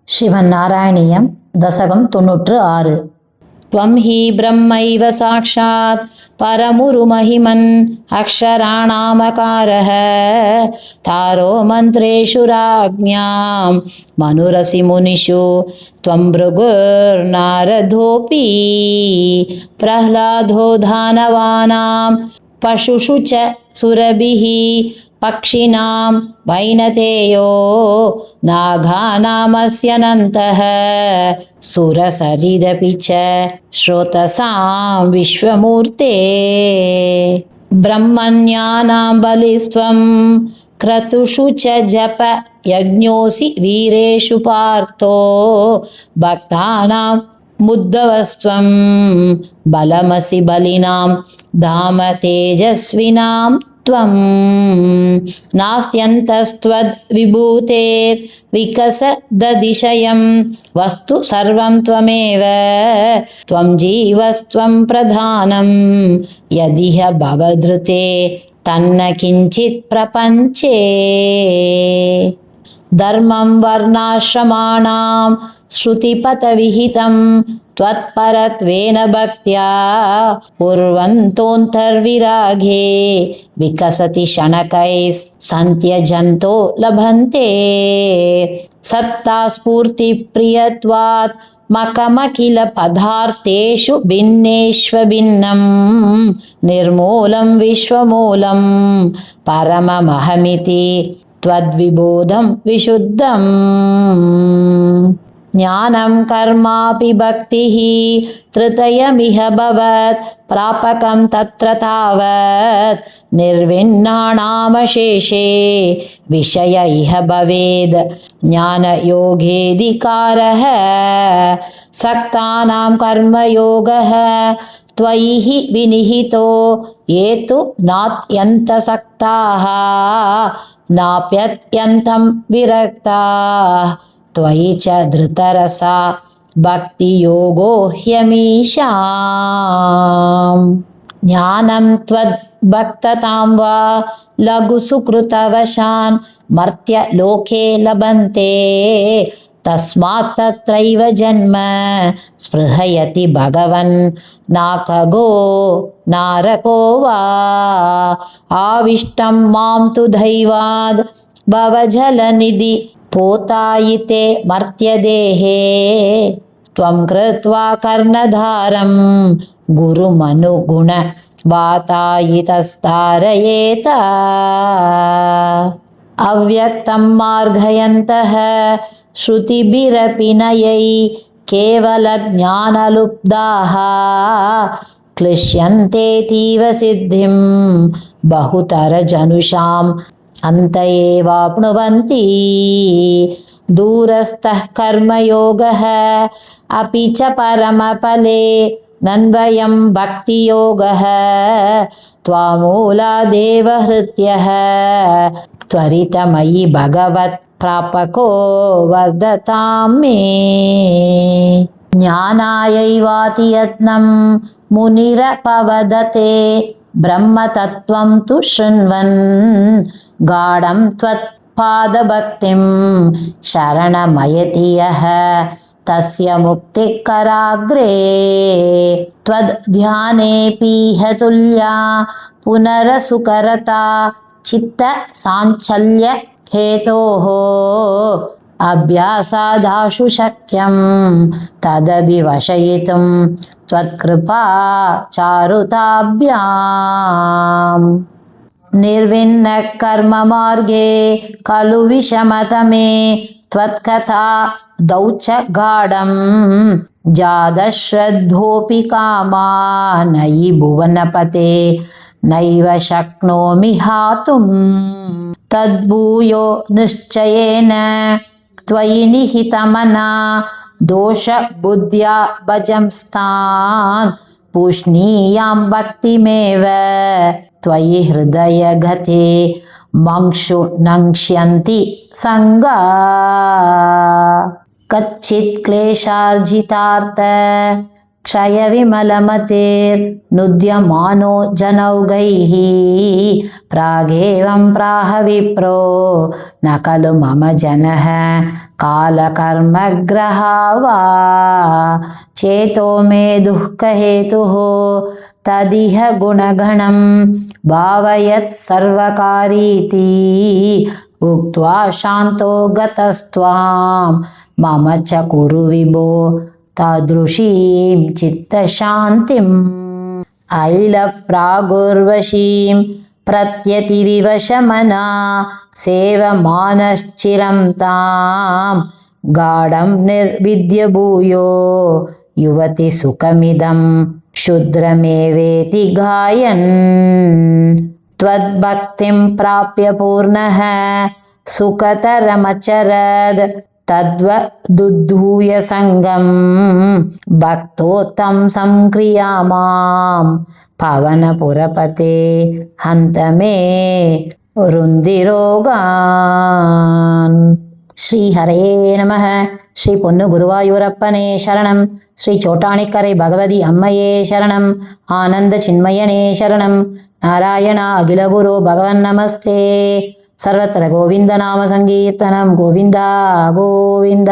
श्रीमन्नारायणीयं दशकं 96। त्वं हि ब्रह्मैव साक्षात् परमुरुमहिमन् अक्षराणामकारः तारो मन्त्रेषु राज्ञां मनुरसि मुनिषु त्वं भृगुर्नारदोऽपि प्रह्लादो दानवानां पशुषु च सुरभिः पक्षिणां वैनतेयो नागानामस्यनन्तः सुरसरिदपि च श्रोतसां विश्वमूर्ते ब्रह्मण्यानां बलिस्त्वं क्रतुषु च जप यज्ञोऽसि वीरेषु पार्थो भक्तानां मुद्धवस्त्वं बलमसि बलिनां धाम तेजस्विनां त्वं नास्त्यन्तस्त्वद्विभूतेर्विकसदतिशयं वस्तु सर्वं त्वमेव त्वं जीवस्त्वं प्रधानं यदिह भवधृते तन्न किञ्चित् प्रपञ्चे धर्मं वर्णाश्रमाणां श्रुतिपथविहितं त्वत्परत्वेन भक्त्या कुर्वन्तोऽन्तर्विरागे विकसति शनकैस्सन्त्यजन्तो लभन्ते सत्ता स्फूर्तिप्रियत्वात् मकमखिल पदार्थेषु भिन्नेष्वभिन्नं निर्मूलं विश्वमूलं परममहमिति त्वद्विबोधं विशुद्धम् ज्ञानं कर्मापि भक्तिः तृतयमिह भवत् प्रापकं तत्र तावत् निर्विण्णानामशेषे विषय इह भवेद् ज्ञानयोगेधिकारः सक्तानां कर्मयोगः त्वयि हि विनिहितो ये तु नात्यन्तसक्ताः नाप्यत्यन्तं विरक्ताः त्वयि च धृतरसा भक्तियोगो ह्यमीषाम् ज्ञानं त्वद्भक्ततां वा लघुसुकृतवशान् मर्त्यलोके लभन्ते तस्मात् तत्रैव जन्म स्पृहयति भगवन् नाकगो नारको वा आविष्टं मां तु दैवाद् भवजलनिधि पोतायिते मर्त्यदेहे त्वं कृत्वा कर्णधारं गुरुमनुगुण वातायितस्तारयेत अव्यक्तं मार्गयन्तः श्रुतिभिरपि नयै केवलज्ञानलुब्धाः क्लिश्यन्तेतीव सिद्धिं बहुतरजनुषाम् अन्त एवाप्नुवन्ति दूरस्थः कर्मयोगः अपि च परमफले नन्वयं भक्तियोगः त्वामूलादेव हृत्यः त्वरितमयि भगवत् प्रापको वर्धतां मे ज्ञानायैवाति यत्नं मुनिरपवदते ब्रह्मतत्त्वं तु शृण्वन् गाढं त्वत्पादभक्तिं शरणमयति यः तस्य मुक्तिकराग्रे त्वद्ध्यानेऽपीह तुल्या पुनरसुकरता चित्तसाञ्चल्य हेतोः अभ्यासादाशु शक्यं तदभिवशयितुं त्वत्कृपा चारुताभ्याम् निर्विण्णः कर्ममार्गे खलु विषमतमे त्वत्कथा दौच गाढं जातश्रद्धोऽपि कामा नयि भुवनपते नैव शक्नोमि हातुं तद्भूयो निश्चयेन त्वयि निहितमना दोषबुद्ध्या भजंस्तान् पूष्णीयां भक्तिमेव त्वयि हृदयगते मंक्षु नङ्क्ष्यन्ति संगा कच्चित् क्लेशार्जितार्थ क्षयविमलमतेर्नुद्यमानो जनौघैः प्रागेवं प्राह विप्रो न खलु मम जनः कालकर्मग्रहा वा चेतो मे दुःखहेतुः तदिह गुणगणं भावयत् सर्वकारीति उक्त्वा शान्तो गतस्त्वां मम च कुरु विभो तादृशीं चित्तशान्तिम् ऐलप्रागुर्वशीं प्रत्यतिविवशमना सेवमानश्चिरं तां गाढं निर्विद्य भूयो युवति सुखमिदं क्षुद्रमेवेति गायन् त्वद्भक्तिं प्राप्य पूर्णः सुखतरमचरद् तद्वदुद्धूय सङ्गं भक्तोत्तं संक्रियामां पवनपुरपते हन्त मे रुन्दिरोगान् శ్రీ హరే నమ. శ్రీ పొన్ను గురువాయూరప్పనే శరణం. శ్రీ చోటానిక్కரை భగవతి అమ్మయే శరణం. ఆనంద చిన్మయనే శరణం. నారాయణ అఖిల గురు భగవన్ నమస్తే. సర్వత్ర గోవింద నామ సంకీర్తనం. గోవింద గోవింద.